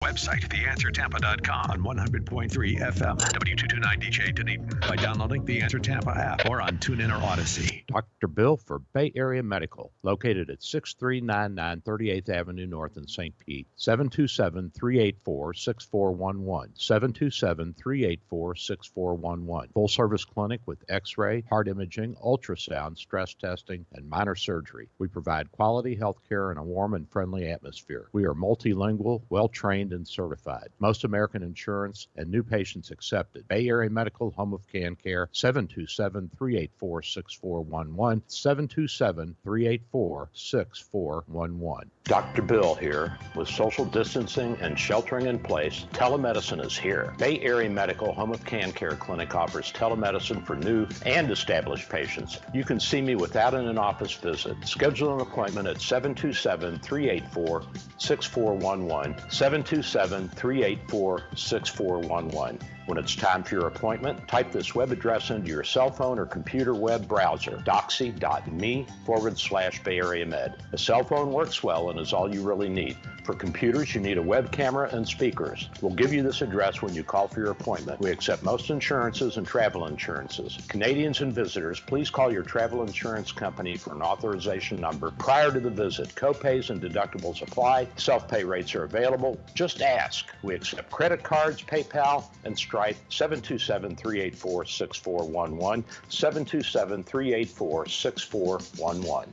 Website, theanswertampa.com on 100.3 FM, W229DJ Dunedin, by downloading the Answer Tampa app or on TuneIn or Odyssey. Dr. Bill for Bay Area Medical, located at 6399 38th Avenue North in St. Pete, 727-384-6411, 727-384-6411. Full-service clinic with x-ray, heart imaging, ultrasound, stress testing, and minor surgery. We provide quality health care in a warm and friendly atmosphere. We are multilingual, well-trained, and certified. Most American insurance and new patients accepted. Bay Area Medical, home of Can Care, 727-384-6411, 727-384-6411. Dr. Bill here. With social distancing and sheltering in place, telemedicine is here. Bay Area Medical, home of Can Care Clinic, offers telemedicine for new and established patients. You can see me without an in-office visit. Schedule an appointment at 727-384-6411, 727-384-6411. When it's time for your appointment, type this web address into your cell phone or computer web browser, doxy.me/Bay Area Med. A cell phone works well and is all you really need. For computers, you need a web camera and speakers. We'll give you this address when you call for your appointment. We accept most insurances and travel insurances. Canadians and visitors, please call your travel insurance company for an authorization number prior to the visit. Copays and deductibles apply. Self-pay rates are available. Just ask. We accept credit cards, PayPal, and Stripe. 727-384-6411, 727-384-6411.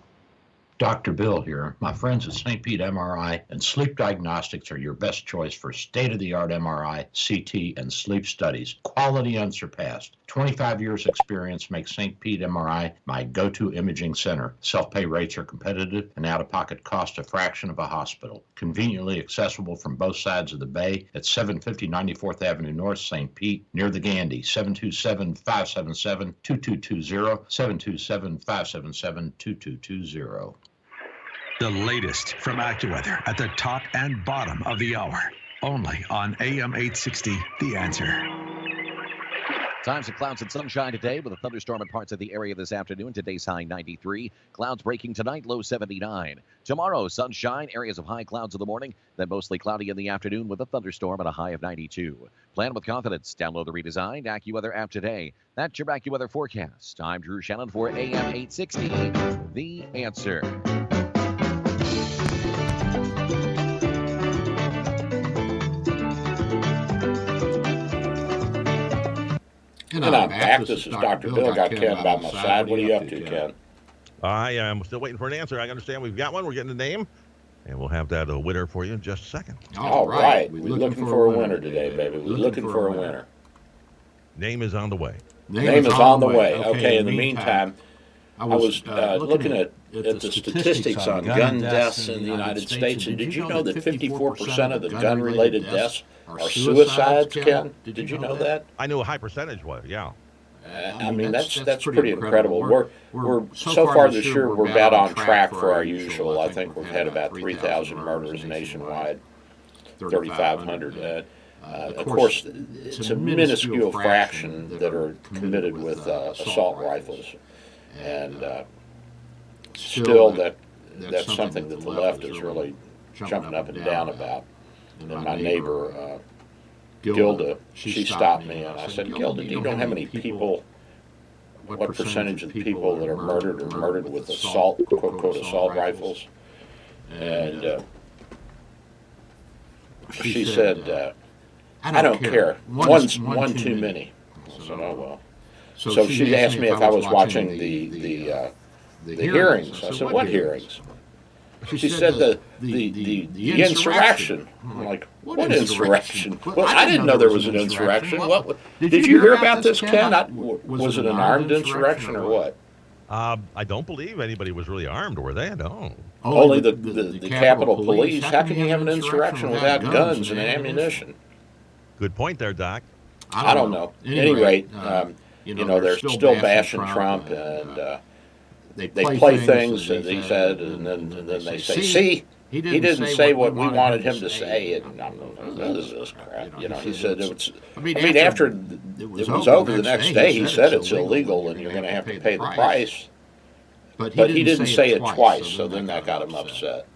Dr. Bill here. My friends at St. Pete MRI and Sleep Diagnostics are your best choice for state-of-the-art MRI, CT, and sleep studies. Quality unsurpassed. 25 years experience makes St. Pete MRI my go-to imaging center. Self-pay rates are competitive and out-of-pocket cost a fraction of a hospital. Conveniently accessible from both sides of the bay at 750 94th Avenue North, St. Pete, near the Gandhi. 727-577-2220, 727-577-2220. The latest from AccuWeather at the top and bottom of the hour. Only on AM 860, The Answer. Times of clouds and sunshine today with a thunderstorm in parts of the area this afternoon. Today's high 93. Clouds breaking tonight, low 79. Tomorrow, sunshine, areas of high clouds in the morning, then mostly cloudy in the afternoon with a thunderstorm and a high of 92. Plan with confidence. Download the redesigned AccuWeather app today. That's your AccuWeather forecast. I'm Drew Shannon for AM 860, The Answer. And I'm back. This is Dr. Bill. Got Ken by my side. What are you up to, Ken? I am still waiting for an answer. I understand we've got one. We're getting the name, and we'll have that winner for you in just a second. All right. We're looking for a winner today, baby. We're looking for a winner. Name is on the way. Name is on the way. Okay, in the meantime, I was looking at the statistics on gun deaths in the United States, and did you know that 54% of the gun-related deaths are suicides, Ken? Did you know that? I knew a high percentage was, yeah. I mean, that's pretty incredible. We're so far this year, we're about on track for our usual. I think we've had about 3,000 murders nationwide, 3,500. Of course, it's a minuscule fraction that are committed with assault rifles. And still, that's something that the left is really jumping up and down about. And my neighbor, Gilda, she stopped me and I said, Gilda, do you know how many people, what percentage of the people that are murdered with assault, quote, assault rifles? And she said, I don't care. One too many. I said, oh, well. So she asked me if I was watching the hearings. I said, what hearings? She said the insurrection. I'm like, what insurrection? Well, I didn't know there was an insurrection. Did you hear about this, Ken? Was it an armed insurrection or what? I don't believe anybody was really armed, were they? No. Only the Capitol Police. How can you have an insurrection without guns and ammunition? Good point there, Doc. I don't know. At any rate, they're still bashing Trump, and they play things, as he said, and then they say, see, he didn't say what we wanted him to say. And this is this crap. He said it was. I mean, after it was over the next day, he said it's illegal and you're going to have to pay the price. But he didn't say it twice, so then that got him upset.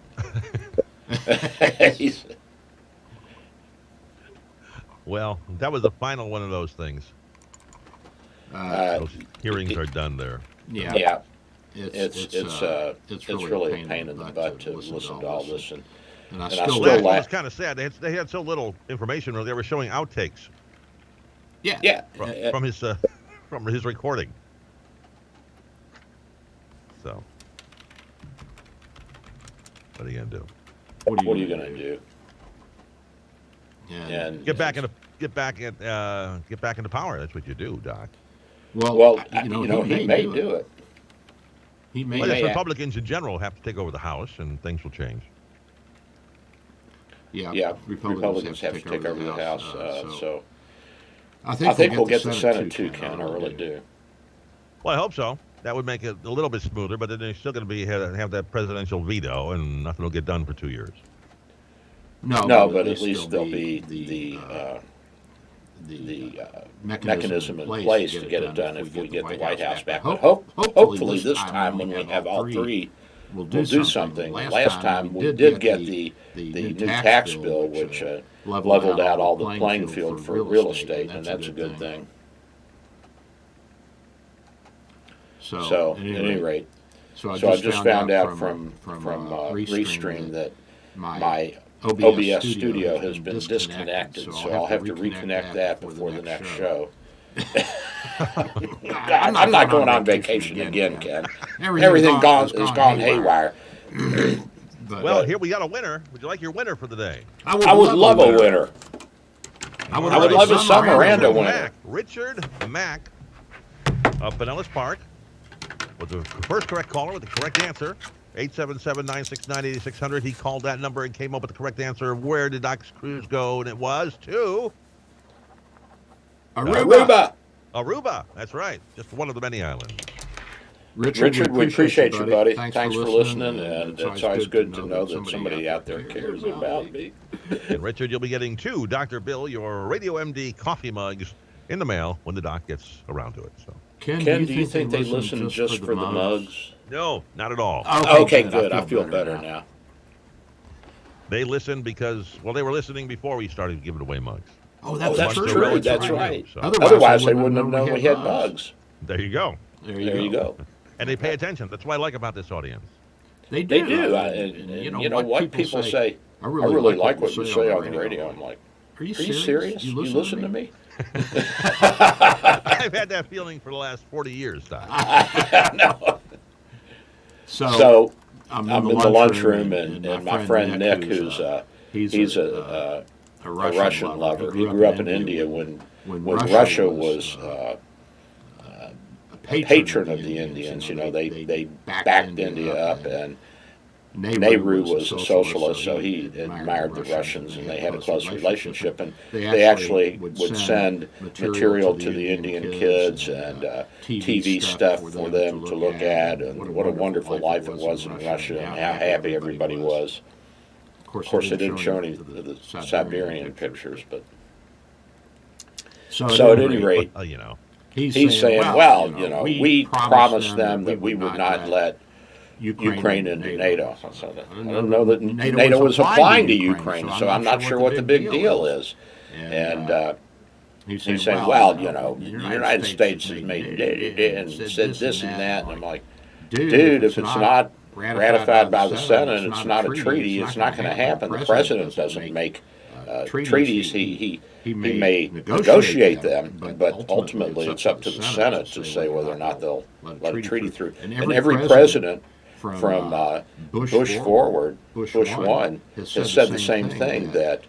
Well, that was the final one of those things. Those hearings are done there. Yeah. It's really a pain in the butt to listen to all this, and I still laugh. It was kind of sad. They had so little information. They were showing outtakes. Yeah. From his recording. So, what are you gonna do? What are you gonna do? And get back into power. That's what you do, Doc. Well, he may do it. He may. Well, Republicans in general have to take over the House, and things will change. Yeah. Republicans have to take over the House. So I think we'll get the Senate too, Ken. I really do. Well, I hope so. That would make it a little bit smoother, but then they're still going to have that presidential veto, and nothing will get done for 2 years. No, but at least there'll be the mechanism in place to get it done if we get the White House back. But hopefully this time when we have all three, we'll do something. Last time we did get the new tax bill, which leveled out all the playing field for real estate, and that's a good thing. So, at any rate, I just found out from Restream that my OBS studio has been disconnected, so I'll have to reconnect that before the next show. I'm not going on vacation again, Ken. Everything is gone haywire. Well, here we got a winner. Would you like your winner for the day? I would love a winner. I would love a summer and a winner. Richard Mack of Pinellas Park was the first correct caller with the correct answer. 877-969-8600. He called that number and came up with the correct answer. Where did Doc's cruise go? And it was to Aruba. Aruba. That's right. Just one of the many islands. Richard, we appreciate you, buddy. Thanks for listening, and it's always good to know that somebody out there cares about me. And Richard, you'll be getting 2 Dr. Bill, your Radio MD coffee mugs in the mail when the doc gets around to it. So, Ken, do you think they listen just for the mugs? No, not at all. Okay, good. I feel better now. They listen because, they were listening before we started giving away mugs. Oh, that's true. That's right. So. Otherwise, they wouldn't have known we had mugs. There you go. There you go. And they pay attention. That's what I like about this audience. They do. You know what people say? I really like what you say on the radio. I'm like, are you serious? You listen to me? I've had that feeling for the last 40 years, Doc. No. So I'm in the lunchroom, and my friend Nick, he's a Russian lover. He grew up in India when Russia was a patron of the Indians. They backed India up, and Nehru was a socialist, so he admired the Russians, and they had a close relationship. And they actually would send material to the Indian kids and TV stuff for them to look at, and what a wonderful life it was in Russia, and how happy everybody was. Of course, they didn't show any of the Siberian pictures, but so at any rate, he's saying, we promised them that we would not let Ukraine into NATO. I don't know that NATO was applying to Ukraine, so I'm not sure what the big deal is. And he's saying, the United States has made and said this and that, and I'm like, dude, if it's not ratified by the Senate, it's not a treaty, it's not going to happen. The president doesn't make treaties. He may negotiate them, but ultimately it's up to the Senate to say whether or not they'll let a treaty through. And every president from Bush forward, Bush 1, has said the same thing, that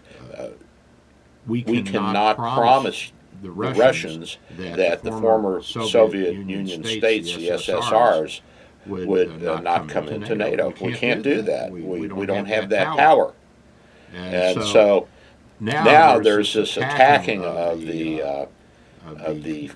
we cannot promise the Russians that the former Soviet Union states, the SSRs, would not come into NATO. We can't do that. We don't have that power. And so now there's this attacking of the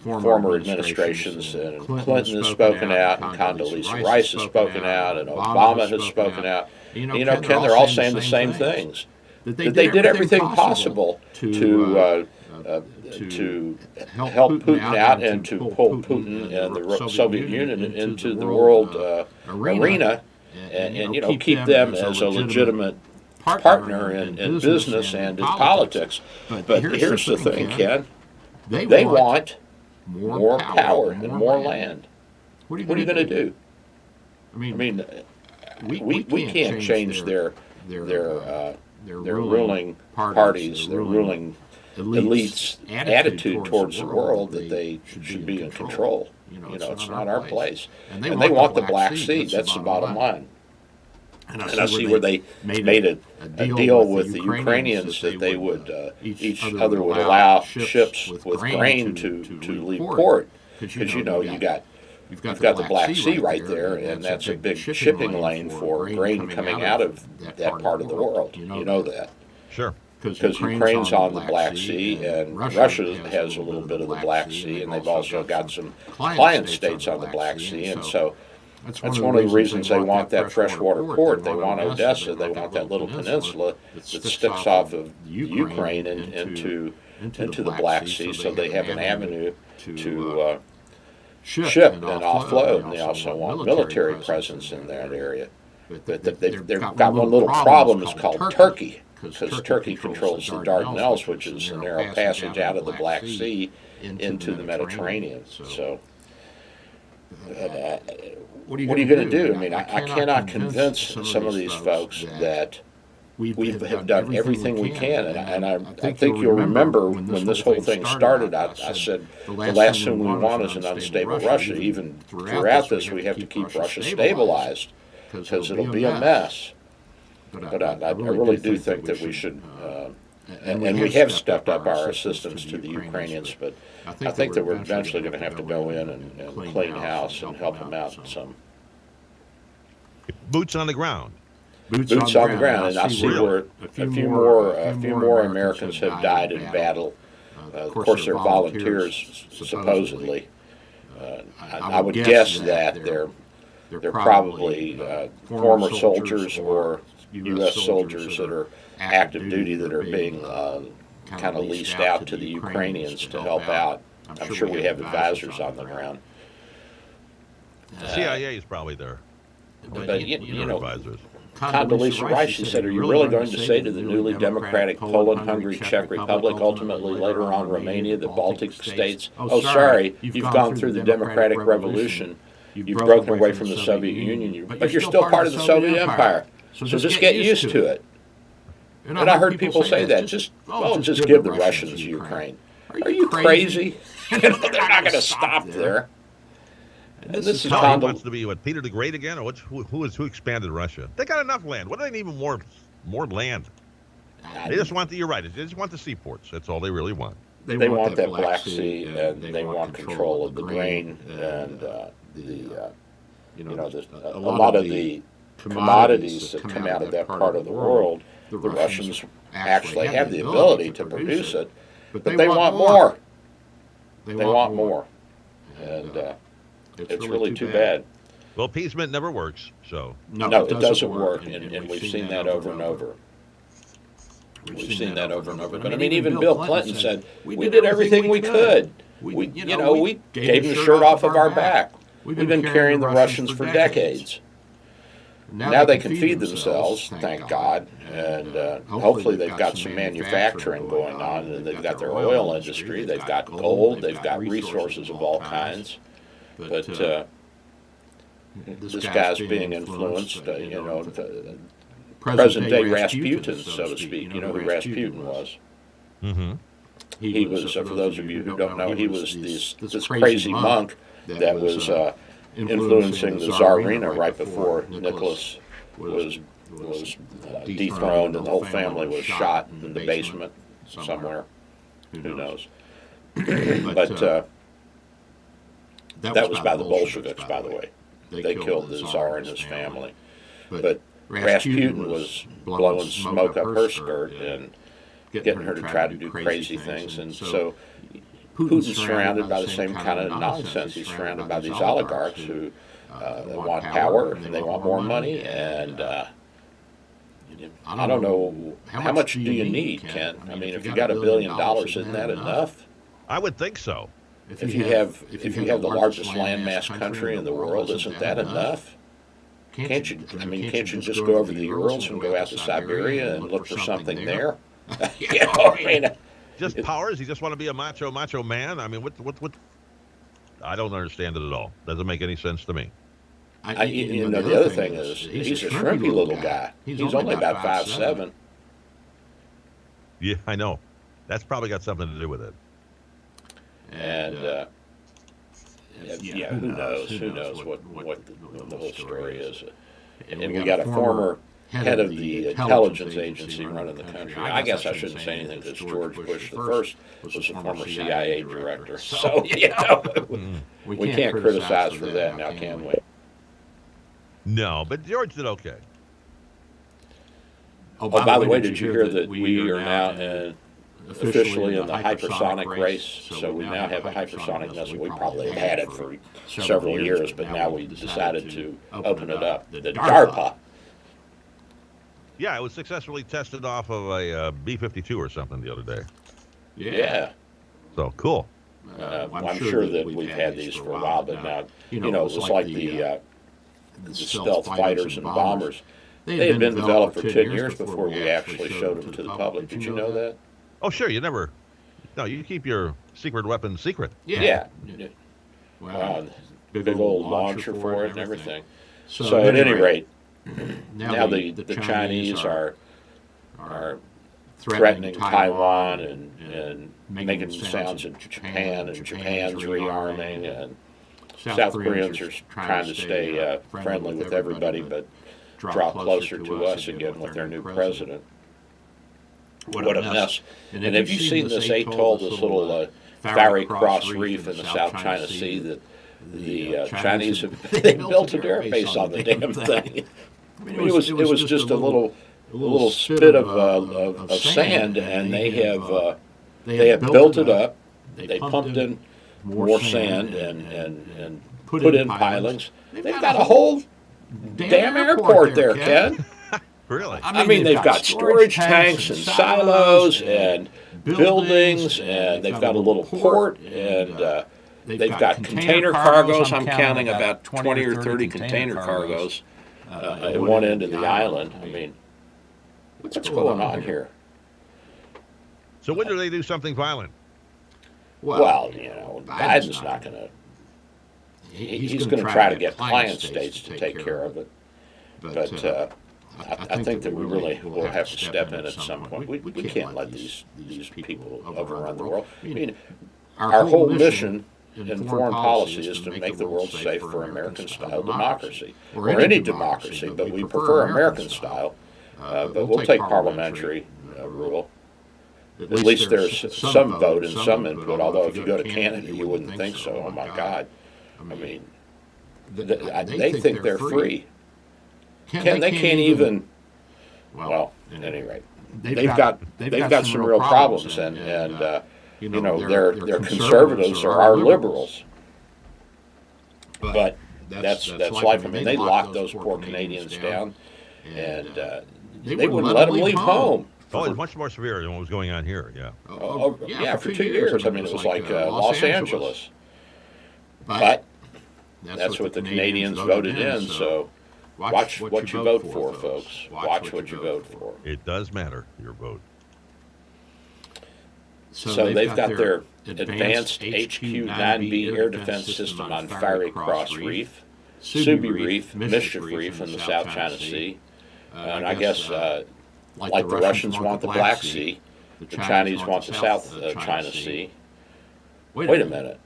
former administrations, and Clinton has spoken out, and Condoleezza Rice has spoken out, and Obama has spoken out. Ken, they're all saying the same things. That they did everything possible to help Putin out and to pull Putin and the Soviet Union into the world arena, and keep them as a legitimate partner in business and in politics. But here's the thing, Ken. They want more power and more land. What are you going to do? I mean, we can't change their ruling parties, their ruling elites' attitude towards the world that they should be in control. It's not our place. And they want the Black Sea. That's the bottom line. And I see where they made a deal with the Ukrainians that they would each other would allow ships with grain to leave port, because you've got the Black Sea right there, and that's a big shipping lane for grain coming out of that part of the world. You know that. Sure. Because Ukraine's on the Black Sea, and Russia has a little bit of the Black Sea, and they've also got some client states on the Black Sea, and so that's one of the reasons they want that freshwater port. They want Odessa. They want that little peninsula that sticks off of Ukraine and into the Black Sea, so they have an avenue to ship and offload. And they also want military presence in that area. But they've got one little problem. It's called Turkey, because Turkey controls the Dardanelles, which is a narrow passage out of the Black Sea into the Mediterranean. So what are you going to do? I mean, I cannot convince some of these folks that we have done everything we can. And I think you'll remember when this whole thing started, I said the last thing we want is an unstable Russia. Even throughout this, we have to keep Russia stabilized, because it'll be a mess. But I really do think that we should, and we have stepped up our assistance to the Ukrainians, but I think that we're eventually going to have to go in and clean house and help them out some. Boots on the ground. Boots on the ground, and I see where a few more Americans have died in battle. Of course, they're volunteers, supposedly. I would guess that they're probably former soldiers or U.S. soldiers that are active duty that are being kind of leased out to the Ukrainians to help out. I'm sure we have advisors on the ground. The CIA is probably there. But advisors. Condoleezza Rice, she said, "Are you really going to say to the newly democratic Poland, Hungary, Czech Republic, ultimately later on Romania, the Baltic states, oh, sorry, you've gone through the democratic revolution, you've broken away from the Soviet Union, but you're still part of the Soviet Empire, so just get used to it." And I heard people say that, just give the Russians Ukraine. Are you crazy? They're not going to stop there. And this is He wants to be what, Peter the Great again, or who expanded Russia? They got enough land. What do they need more land? They just want you're right. They just want the seaports. That's all they really want. They want that Black Sea, and they want control of the grain and a lot of the commodities that come out of that part of the world. The Russians actually have the ability to produce it, but they want more. They want more, and it's really too bad. Well, appeasement never works, so. No, it doesn't work, and we've seen that over and over. We've seen that over and over. But I mean, even Bill Clinton said, we did everything we could. We gave him the shirt off of our back. We've been carrying the Russians for decades. Now they can feed themselves, thank God, and hopefully they've got some manufacturing going on, and they've got their oil industry, they've got gold, they've got resources of all kinds. But this guy's being influenced, present-day Rasputin, so to speak. You know who Rasputin was? Mm-hmm. He was, for those of you who don't know, he was this crazy monk that was influencing the Tsarina right before Nicholas was dethroned, and the whole family was shot in the basement somewhere. Who knows? But that was by the Bolsheviks, by the way. They killed the Tsar and his family. But Rasputin was blowing smoke up her skirt and getting her to try to do crazy things. And so Putin's surrounded by the same kind of nonsense. He's surrounded by these oligarchs who want power and they want more money. And I don't know, how much do you need, Ken? I mean, if you got $1 billion, isn't that enough? I would think so. If you have the largest landmass country in the world, isn't that enough? Can't you? I mean, can't you just go over the Urals and go out to Siberia and look for something there? You know, I mean, just powers. You just want to be a macho man. I mean, what? I don't understand it at all. Doesn't make any sense to me. You know, the other thing is he's a shrimpy little guy. He's only about 5'7". Yeah, I know. That's probably got something to do with it. And yeah, who knows? Who knows what the whole story is? And we got a former head of the intelligence agency running the country. I guess I shouldn't say anything because George Bush the first was a former CIA director. So, you know, we can't criticize for that now, can we? No, but George did okay. Oh, by the way, did you hear that we are now officially in the hypersonic race? So we now have a hypersonic missile. We probably have had it for several years, but now we decided to open it up. The DARPA. Yeah, it was successfully tested off of a B-52 or something the other day. Yeah. So, cool. I'm sure that we've had these for a while, but now, you know, it was like the stealth fighters and bombers. They had been developed for 10 years before we actually showed them to the public. Did you know that? Oh, sure. You keep your secret weapon secret. Yeah. Wow. Big old launcher for it and everything. So at any rate, now the Chinese are threatening Taiwan and making sounds in Japan, and Japan's rearming, and South Koreans are trying to stay friendly with everybody, but draw closer to us again with their new president. What a mess. And have you seen this atoll, this little Fiery Cross Reef in the South China Sea that the Chinese they built an air base on the damn thing? It was just a little spit of sand, and they have built it up. They pumped in more sand and put in pilings. They've got a whole damn airport there, Ken. Really? I mean, they've got storage tanks and silos and buildings, and they've got a little port, and they've got container cargoes. I'm counting about 20 or 30 container cargoes at one end of the island. I mean, what's going on here? So when do they do something violent? Well, you know, Biden's not going to. He's going to try to get client states to take care of it. But I think that we really will have to step in at some point. We can't let these people overrun the world. I mean, our whole mission in foreign policy is to make the world safe for American-style democracy, or any democracy, but we prefer American-style. But we'll take parliamentary rule. At least there's some vote and some input, although if you go to Canada, you wouldn't think so. Oh, my God. I mean, they think they're free. They can't even. Well, at any rate, they've got some real problems, and you know, their conservatives are our liberals. But that's life. I mean, they locked those poor Canadians down, and they wouldn't let them leave home. Oh, it's much more severe than what was going on here. Yeah. Oh, yeah, for 2 years. I mean, it was like Los Angeles. But that's what the Canadians voted in, so watch what you vote for, folks. Watch what you vote for. It does matter, your vote. So they've got their advanced HQ-9B air defense system on Fiery Cross Reef, Subi Reef, Mischief Reef in the South China Sea, and I guess like the Russians want the Black Sea, the Chinese want the South China Sea. Wait a minute.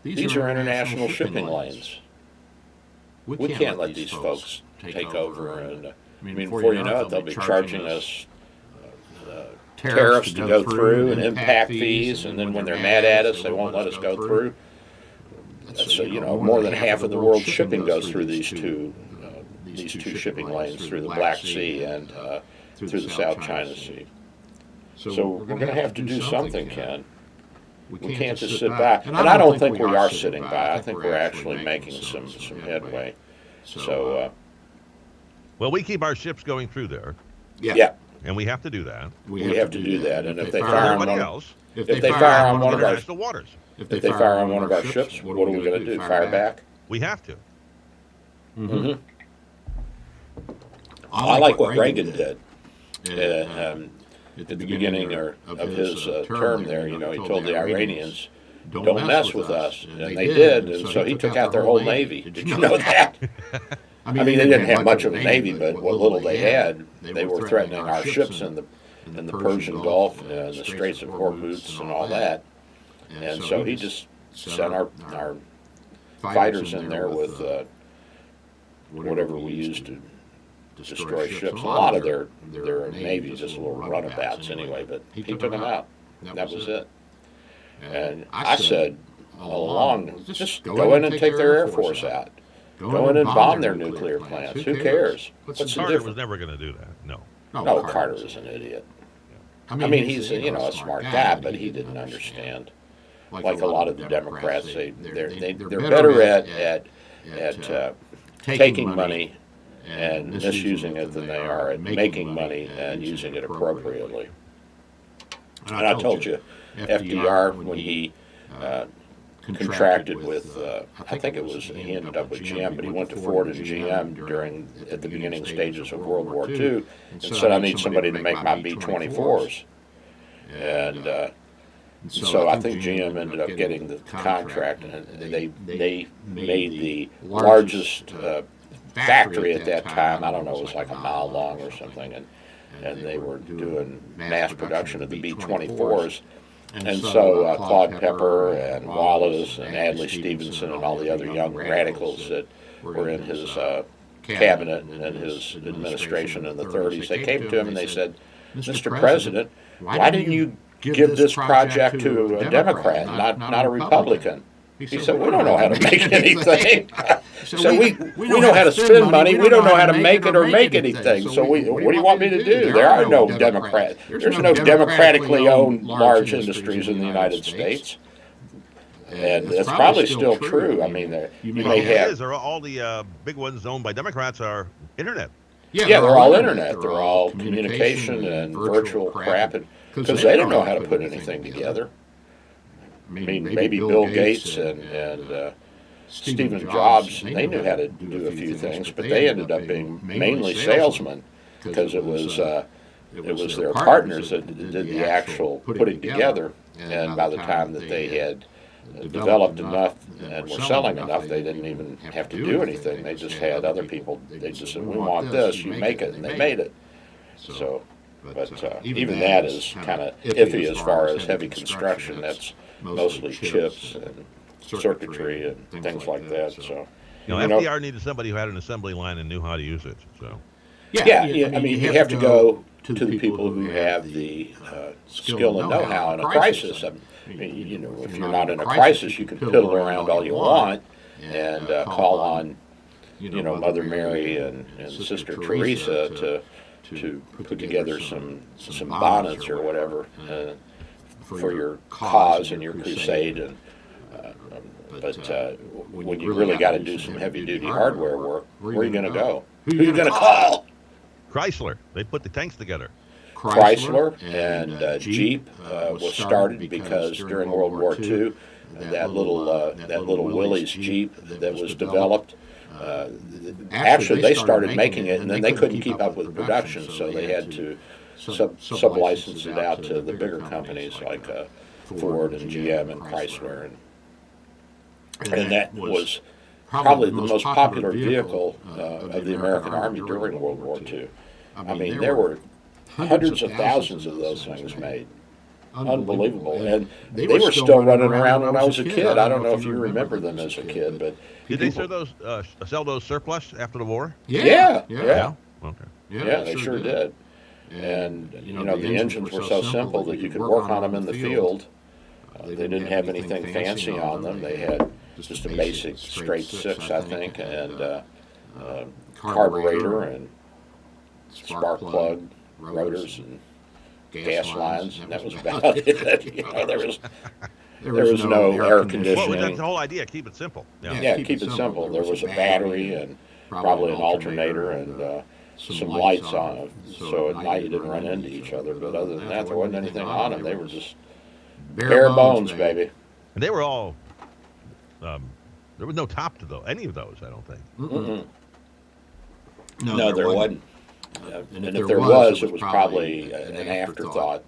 These are international shipping lanes. We can't let these folks take over. And I mean, before you know it, they'll be charging us tariffs to go through and impact fees, and then when they're mad at us, they won't let us go through. So, you know, more than half of the world's shipping goes through these two shipping lanes, through the Black Sea and through the South China Sea. So we're going to have to do something, Ken. We can't just sit by. And I don't think we are sitting by. I think we're actually making some headway. So, well, we keep our ships going through there. Yeah. And we have to do that. We have to do that. And if they fire on one else, if they fire on one of our waters, if they fire on one of our ships, what are we going to do? Fire back? We have to. Mm-hmm. I like what Reagan did. At the beginning of his term there, he told the Iranians, don't mess with us. And they did, and so he took out their whole Navy. Did you know that? I mean, they didn't have much of a Navy, but what little they had, they were threatening our ships in the Persian Gulf and the Straits of Hormuz and all that. And so he just sent our fighters in there with whatever we used to destroy ships. A lot of their Navy is just little runabouts anyway, but he took them out. That was it. And I said all along, just go in and take their Air Force out. Go in and bomb their nuclear plants. Who cares? What's the Carter difference? was never going to do that. No. No, Carter is an idiot. I mean, he's a smart guy, but he didn't understand. Like a lot of the Democrats, they're better at taking money and misusing it than they are at making money and using it appropriately. And I told you, FDR, when he contracted with, I think he ended up with GM, but he went to Ford and GM at the beginning stages of World War II and said, I need somebody to make my B-24s. And so I think GM ended up getting the contract, and they made the largest factory at that time. I don't know, it was like a mile long or something, and they were doing mass production of the B-24s. And so Claude Pepper and Wallace and Adlai Stevenson and all the other young radicals that were in his cabinet and his administration in the 30s, they came to him and they said, Mr. President, why didn't you give this project to a Democrat, not a Republican? He said, we don't know how to make anything. So we know how to spend money. We don't know how to make it or make anything. So what do you want me to do? There are no Democrats. There's no democratically owned large industries in the United States. And it's probably still true. I mean, you may have... All the big ones owned by Democrats are internet. Yeah, they're all internet. They're all communication and virtual crap. Because they don't know how to put anything together. I mean, maybe Bill Gates and Steve Jobs, they knew how to do a few things, but they ended up being mainly salesmen because it was their partners that did the actual putting together. And by the time that they had developed enough and were selling enough, they didn't even have to do anything. They just had other people. They just said, we want this, you make it, and they made it. So, but even that is kind of iffy as far as heavy construction. That's mostly chips and circuitry and things like that. So, FDR needed somebody who had an assembly line and knew how to use it. So, yeah. I mean, you have to go to the people who have the skill and know-how in a crisis. I mean, if you're not in a crisis, you can piddle around all you want and call on, Mother Mary and Sister Teresa to put together some bonnets or whatever for your cause and your crusade. And but when you really got to do some heavy-duty hardware work, where are you going to go? Who are you going to call? Chrysler. They put the tanks together. Chrysler and Jeep was started because during World War II, that little Willys Jeep that was developed. Actually, they started making it, and then they couldn't keep up with production, so they had to sub-license it out to the bigger companies like Ford and GM and Chrysler, and that was probably the most popular vehicle of the American Army during World War II. I mean, there were hundreds of thousands of those things made. Unbelievable. And they were still running around when I was a kid. I don't know if you remember them as a kid, but... Did they sell those surplus after the war? Yeah. Okay. Yeah, they sure did. And, the engines were so simple that you could work on them in the field. They didn't have anything fancy on them. They had just a basic straight six, I think, and carburetor and spark plug rotors and gas lines, and that was about it. There was no air conditioning. Well, that's the whole idea. Keep it simple. Yeah, keep it simple. There was a battery and probably an alternator and some lights on it, so at night you didn't run into each other. But other than that, there wasn't anything on them. They were just bare bones, baby. And they were all. There was no top to any of those, I don't think. No, there wasn't. And if there was, it was probably an afterthought.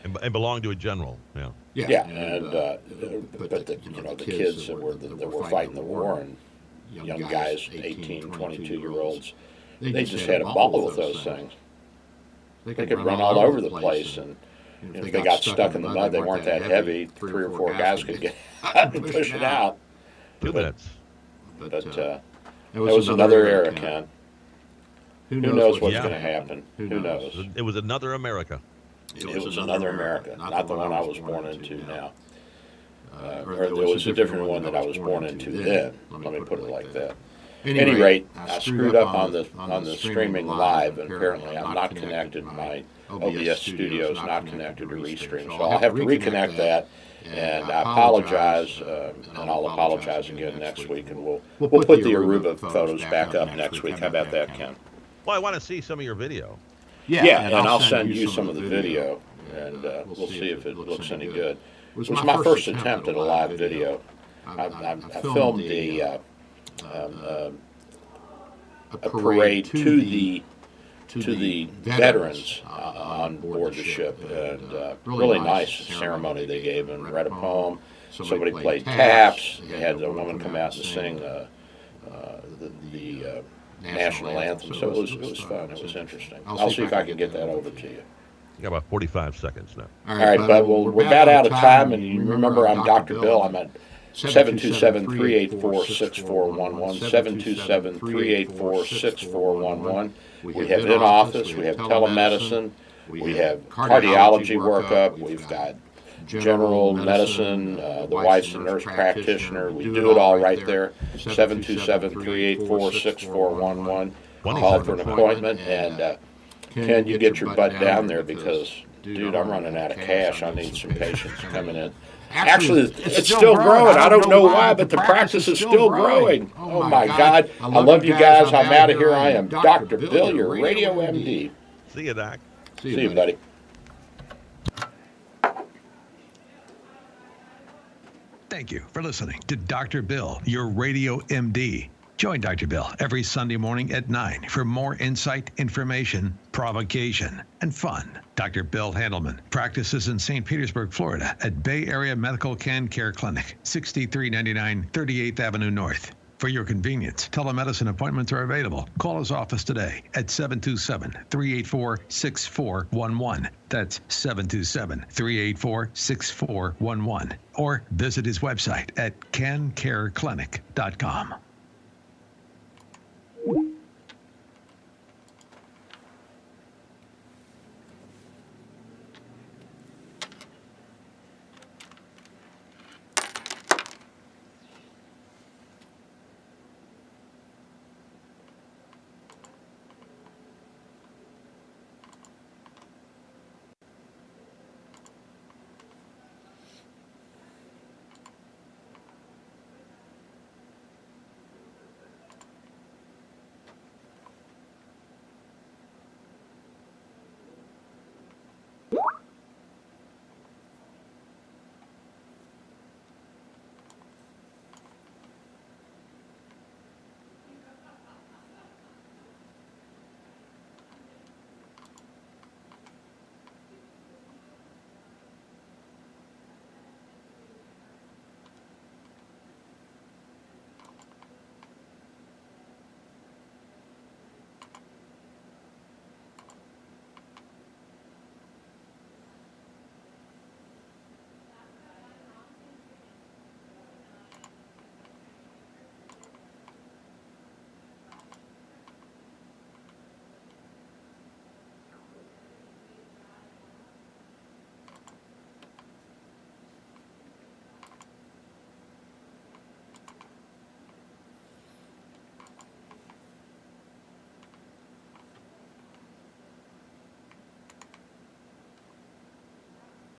And belonged to a general. Yeah. Yeah, and but the kids that were fighting the war, and young guys, 18, 22-year-olds, they just had a ball with those things. They could run all over the place, and if they got stuck in the mud, they weren't that heavy. 3 or 4 guys could get out and push it out. 2 minutes. But that was another era, Ken. Who knows what's going to happen? Who knows? It was another America. It was another America, not the one I was born into now. Or it was a different one that I was born into then. Let me put it like that. At any rate, I screwed up on the streaming live, and apparently I'm not connected. My OBS studio is not connected to Restream, so I'll have to reconnect that. And I apologize, and I'll apologize again next week, and we'll put the Aruba photos back up next week. How about that, Ken? Well, I want to see some of your video. Yeah, and I'll send you some of the video, and we'll see if it looks any good. It was my first attempt at a live video. I filmed a parade to the veterans on board the ship, and really nice ceremony they gave, and read a poem. Somebody played taps. They had a woman come out and sing the national anthem. So it was fun. It was interesting. I'll see if I can get that over to you. You got about 45 seconds now. All right, but we're about out of time, and you remember I'm Dr. Bill. I'm at 727-384-6411, 727-384-6411. We have in-office, we have telemedicine, we have cardiology workup, we've got general medicine, the wife's a nurse practitioner. We do it all right there, 727-384-6411. Call for an appointment, and Ken, you get your butt down there because, dude, I'm running out of cash. I need some patients coming in. Actually, it's still growing. I don't know why, but the practice is still growing. Oh, my God. I love you guys. I'm out of here. I am Dr. Bill, your Radio MD. See you, Doc. See you, buddy. Thank you for listening to Dr. Bill, your Radio MD. Join Dr. Bill every Sunday morning at 9 for more insight, information, provocation, and fun. Dr. Bill Handelman practices in St. Petersburg, Florida at Bay Area Medical Can Care Clinic, 6399 38th Avenue North. For your convenience, telemedicine appointments are available. Call his office today at 727-384-6411. That's 727-384-6411. Or visit his website at cancareclinic.com.